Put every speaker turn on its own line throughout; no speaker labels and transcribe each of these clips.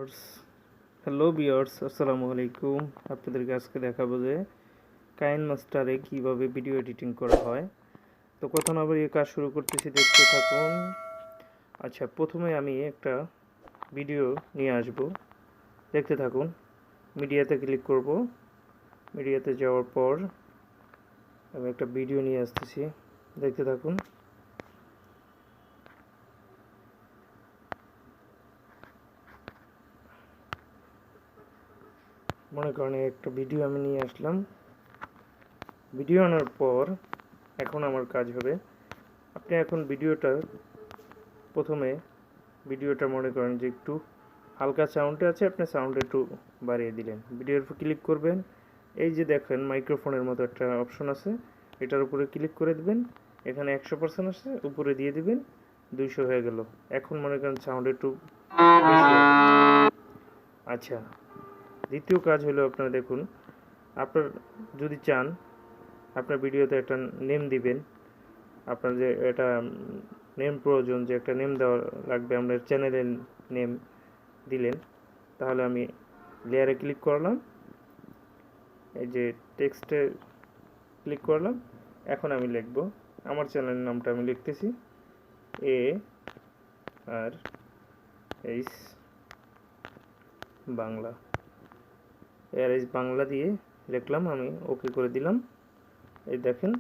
Hello viewers, আসসালামু আলাইকুম। আপনাদেরকে আজকে দেখাবো যে কাইনমাস্টারে কিভাবে ভিডিও এডিটিং করা হয়। তো কথা না বাড়িয়ে কাজ শুরু করতেছি, দেখতে থাকুন। আচ্ছা, প্রথমে আমি একটা ভিডিও নিয়ে আসব, দেখতে থাকুন। মিডিয়াতে ক্লিক করব। মিডিয়াতে যাওয়ার পর আমি একটা ভিডিও নিয়ে আসতেছি, দেখতে থাকুন। মনে করেন একটা ভিডিও আমি নিয়ে আসলাম। ভিডিও আনার পর এখন আমার কাজ হবে, আপনি এখন প্রথমে ভিডিওটা মনে করেন যে একটু হালকা সাউন্ডে আছে, আপনি সাউন্ড একটু বাড়িয়ে দিলেন। ভিডিওর উপর ক্লিক করবেন, এই যে দেখেন মাইক্রোফোনের মতো একটা অপশন আছে, এটার উপরে ক্লিক করে দিবেন। এখানে 100% আছে, উপরে দিয়ে দিবেন, 200 হয়ে গেল। এখন মনে করেন সাউন্ড একটু বেশি হবে। আচ্ছা, দ্বিতীয় কাজ হলো, আপনারা দেখুন, আপনার যদি চান আপনার ভিডিওতে একটা নেম দিবেন। আপনার যে এটা নেম প্রয়োজন, যে একটা নেম দেওয়া লাগবে, আপনার চ্যানেলের নেম দিলেন। তাহলে আমি লেয়ারে ক্লিক করলাম, এই যে টেক্সটে ক্লিক করলাম। এখন আমি লিখব, আমার চ্যানেলের নামটা আমি লিখতেছি ARS বাংলা। ARS বাংলা দিয়ে লিখলাম, আমি ওকে করে দিলাম। এই দেখেন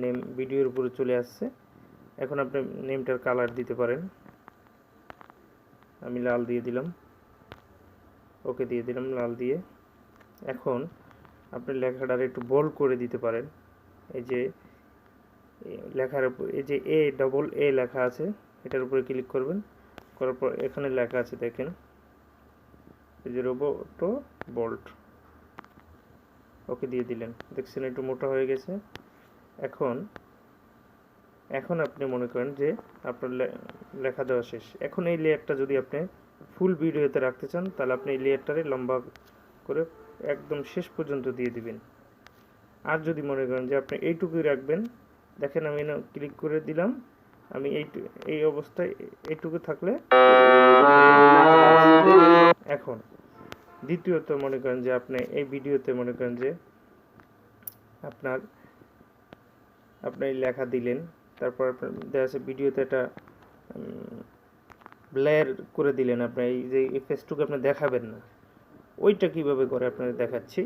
নেম ভিডিওর উপরে চলে আসছে। এখন আপনি নেমটার কালার দিতে পারেন, আমি লাল দিয়ে দিলাম, ওকে দিয়ে দিলাম লাল দিয়ে। এখন আপনি লেখাটার একটু বোল্ড করে দিতে পারেন। এই যে লেখার উপর এই যে A লেখা আছে, এটার উপরে ক্লিক করবেন। করার পর এখানে লেখা আছে, দেখেন, এই যে রোবোটো বোল্ড, ওকে দিয়ে দিলেন। দেখছেন একটু মোটা হয়ে গেছে। এখন আপনি মনে করেন যে আপনার লেখা দেওয়া শেষ। এখন এই লেয়ারটা যদি আপনি ফুল ভিডিওতে রাখতে চান, তাহলে আপনি এই লেয়ারটারে লম্বা করে একদম শেষ পর্যন্ত দিয়ে দিবেন। আর যদি মনে করেন যে আপনি এইটুকুই রাখবেন, দেখেন আমি ক্লিক করে দিলাম, আমি এই অবস্থায় এইটুকু থাকলে। এখন দ্বিতীয়ত মনে করেন যে আপনি এই ভিডিওতে মনে করেন যে আপনার লেখা দিলেন, তারপর আপনার দেখা যাচ্ছে ভিডিওতে একটা ব্লেয়ার করে দিলেন। আপনার এই যে ফেসটুকু আপনি দেখাবেন না, ওইটা কিভাবে করে আপনাদের দেখাচ্ছি।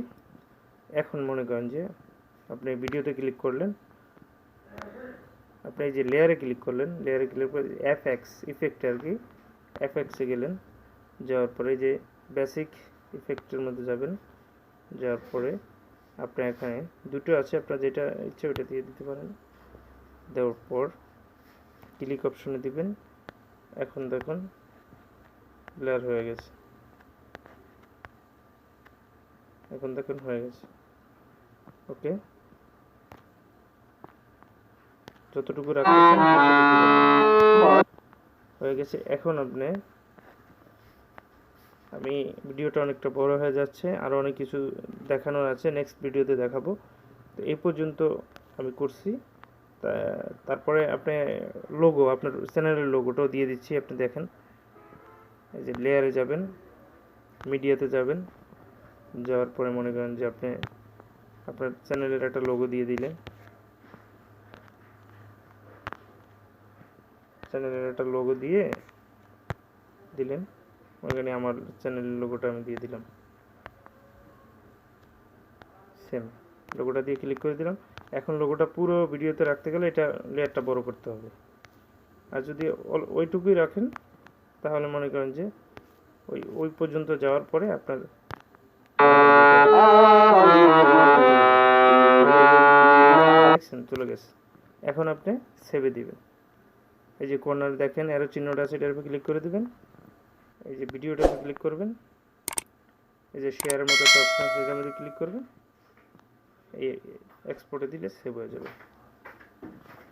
এখন মনে করেন যে আপনি ভিডিওতে ক্লিক করলেন, আপনি এই যে লেয়ারে ক্লিক করলেন, লেয়ারে ক্লিক করে FX ইফেক্ট আর কি, FX-এ গেলেন। যাওয়ার পরে যে বেসিক ইফেক্টের মধ্যে যাবেন, যাওয়ার পরে আপনার এখানে দুটো আছে, আপনার যেটা ইচ্ছে ওটা দিয়ে দিতে পারেন। দেওয়ার পর ক্লিক অপশনে দিবেন। এখন দেখুন ব্লার হয়ে গেছে, এখন দেখুন হয়ে গেছে। ওকে, যতটুকু রাখতেছেন হয়ে গেছে। এখন আমি ভিডিওটা অনেকটা বড় হয়ে যাচ্ছে, আরও অনেক কিছু দেখানোর আছে, নেক্সট ভিডিওতে দেখাবো। তো এই পর্যন্ত আমি করছি। তারপরে আপনি আপনার চ্যানেলের লোগোটাও দিয়ে দিচ্ছি, আপনি দেখেন। এই যে লেয়ারে যাবেন, মিডিয়াতে যাবেন, যাওয়ার পরে মনে করেন যে আপনি আপনার চ্যানেলের একটা লোগো দিয়ে দিলেন। চ্যানেলের একটা লোগো দিয়ে দিলেন, ওখানে আমার চ্যানেলের লোগোটা আমি দিয়ে দিলাম, সেম লোগোটা দিয়ে ক্লিক করে দিলাম। এখন লোগোটা পুরো ভিডিওতে রাখতে গেলে এটা লেয়ারটা বড় করতে হবে। আর যদি ওইটুকুই রাখেন, তাহলে মনে করেন যে ওই পর্যন্ত যাওয়ার পরে আপনার চলে গেছে। এখন আপনি সেভে দিবেন। এই যে কর্নার দেখেন অ্যারো চিহ্নটা আছে, এটার উপর ক্লিক করে দিবেন। এই যে ভিডিওটার উপর ক্লিক করবেন, এই যে শেয়ারের মতো একটা অপশন আছে, এটার মধ্যে ক্লিক করবেন। এই এক্সপোর্টে দিলে সেভ হয়ে যাবে।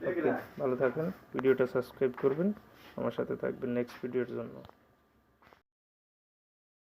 ওকে, ভালো থাকবেন। ভিডিওটা সাবস্ক্রাইব করবেন, আমার সাথে থাকবেন নেক্সট ভিডিওর জন্য।